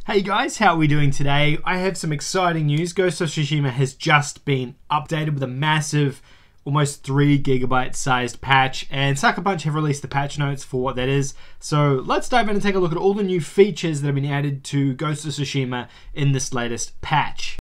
Hey guys, how are we doing today? I have some exciting news. Ghost of Tsushima has just been updated with a massive, almost 3 GB sized patch, and Sucker Punch have released the patch notes for what that is. So let's dive in and take a look at all the new features that have been added to Ghost of Tsushima in this latest patch.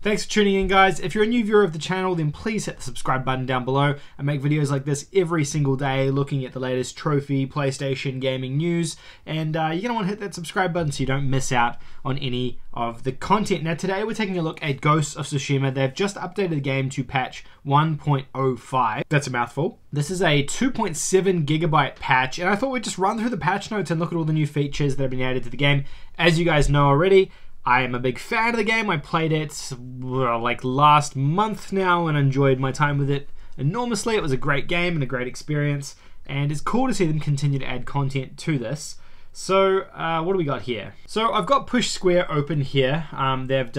Thanks for tuning in, guys. If you're a new viewer of the channel, then please hit the subscribe button down below. I make videos like this every single day looking at the latest trophy, PlayStation, gaming news, and you're going to want to hit that subscribe button so you don't miss out on any of the content. Now today we're taking a look at Ghost of Tsushima. They've just updated the game to patch 1.05. That's a mouthful. This is a 2.7 GB patch, and I thought we'd just run through the patch notes and look at all the new features that have been added to the game. As you guys know already, I am a big fan of the game. I played it like last month now and enjoyed my time with it enormously. It was a great game and a great experience, and it's cool to see them continue to add content to this. So what do we got here? So I've got Push Square open here. They've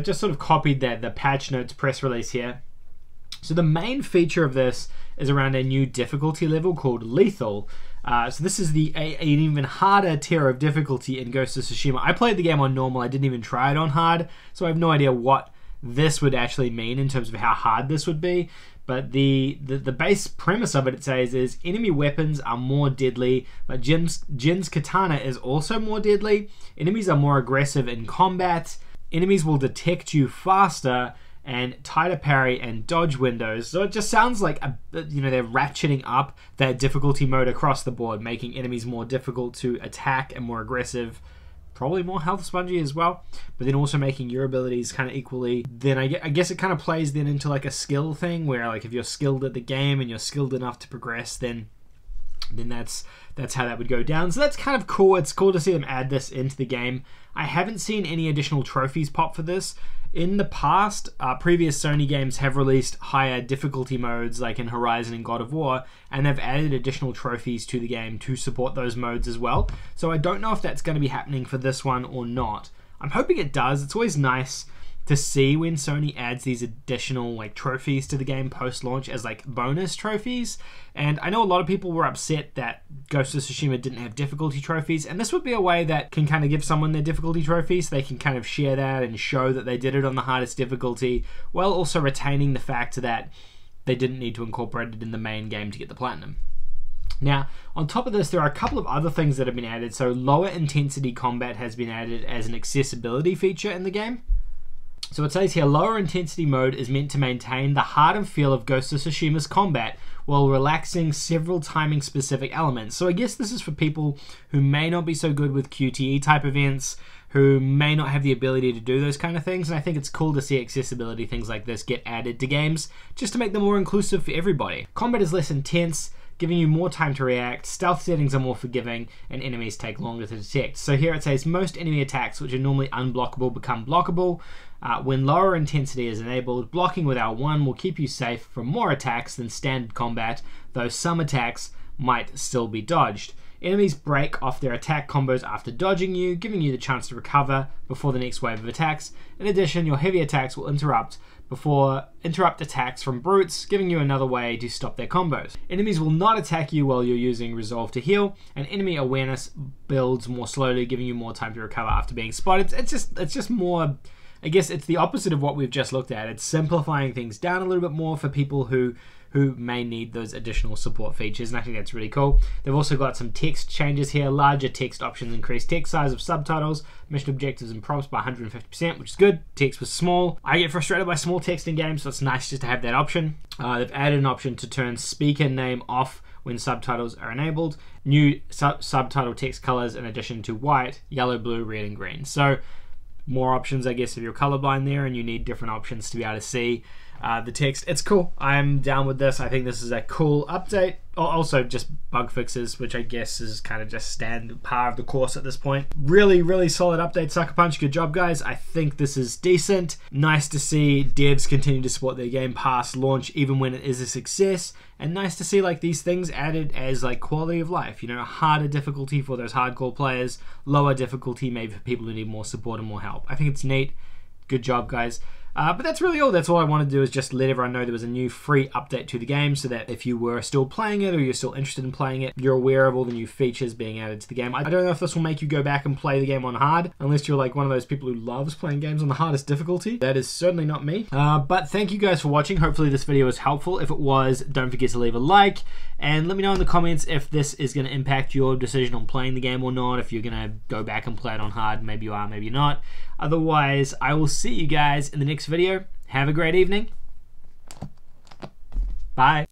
just sort of copied the patch notes press release here. So the main feature of this is around a new difficulty level called Lethal. So this is an even harder tier of difficulty in Ghost of Tsushima. I played the game on normal, I didn't even try it on hard, so I have no idea what this would actually mean in terms of how hard this would be. But the base premise of it says is enemy weapons are more deadly, but Jin's katana is also more deadly. Enemies are more aggressive in combat. Enemies will detect you faster, and tighter parry and dodge windows. So it just sounds like they're ratcheting up that difficulty mode across the board, making enemies more difficult to attack and more aggressive, probably more health spongy as well, but then also making your abilities kind of equally. Then I guess it kind of plays then into like a skill thing where like if you're skilled at the game and you're skilled enough to progress, then that's how that would go down. So that's kind of cool. It's cool to see them add this into the game. I haven't seen any additional trophies pop for this. In the past, previous Sony games have released higher difficulty modes like in Horizon and God of War, and they've added additional trophies to the game to support those modes as well. So I don't know if that's going to be happening for this one or not. I'm hoping it does. It's always nice to see when Sony adds these additional like trophies to the game post-launch as like bonus trophies. And I know a lot of people were upset that Ghost of Tsushima didn't have difficulty trophies, and this would be a way that can kind of give someone their difficulty trophy so they can kind of share that and show that they did it on the hardest difficulty, while also retaining the fact that they didn't need to incorporate it in the main game to get the platinum. Now, on top of this, there are a couple of other things that have been added. So lower intensity combat has been added as an accessibility feature in the game. So it says here, lower intensity mode is meant to maintain the heart and feel of Ghost of Tsushima's combat while relaxing several timing specific elements. So I guess this is for people who may not be so good with QTE type events, who may not have the ability to do those kind of things, and I think it's cool to see accessibility things like this get added to games just to make them more inclusive for everybody. Combat is less intense, giving you more time to react, stealth settings are more forgiving, and enemies take longer to detect. So here it says most enemy attacks which are normally unblockable become blockable. When lower intensity is enabled, blocking with L1 will keep you safe from more attacks than standard combat, though some attacks might still be dodged. Enemies break off their attack combos after dodging you, giving you the chance to recover before the next wave of attacks. In addition, your heavy attacks will interrupt attacks from brutes, giving you another way to stop their combos. Enemies will not attack you while you're using resolve to heal, and enemy awareness builds more slowly, giving you more time to recover after being spotted. It's just more, I guess it's the opposite of what we've just looked at. It's simplifying things down a little bit more for people who may need those additional support features, and I think that's really cool. They've also got some text changes here. Larger text options increase text size of subtitles, mission objectives and prompts by 150%, which is good. Text was small. I get frustrated by small text in games, so it's nice just to have that option. They've added an option to turn speaker name off when subtitles are enabled. New subtitle text colors in addition to white, yellow, blue, red, and green. So more options, I guess, if you're colorblind there and you need different options to be able to see the text. It's cool. I'm down with this. I think this is a cool update. Also just bug fixes, which I guess is kind of just standard part of the course at this point. Really, really solid update, Sucker Punch. Good job, guys. I think this is decent. Nice to see devs continue to support their game past launch, even when it is a success. And nice to see like these things added as like quality of life. You know, harder difficulty for those hardcore players, lower difficulty maybe for people who need more support and more help. I think it's neat. Good job, guys. But that's really all. That's all I wanted to do, is just let everyone know there was a new free update to the game, so that if you were still playing it or you're still interested in playing it, you're aware of all the new features being added to the game. I don't know if this will make you go back and play the game on hard, unless you're like one of those people who loves playing games on the hardest difficulty. That is certainly not me. But thank you guys for watching. Hopefully this video was helpful. If it was, don't forget to leave a like, and let me know in the comments if this is going to impact your decision on playing the game or not, if you're going to go back and play it on hard. Maybe you are, maybe you're not. Otherwise, I will see you guys in the next video. Have a great evening. Bye.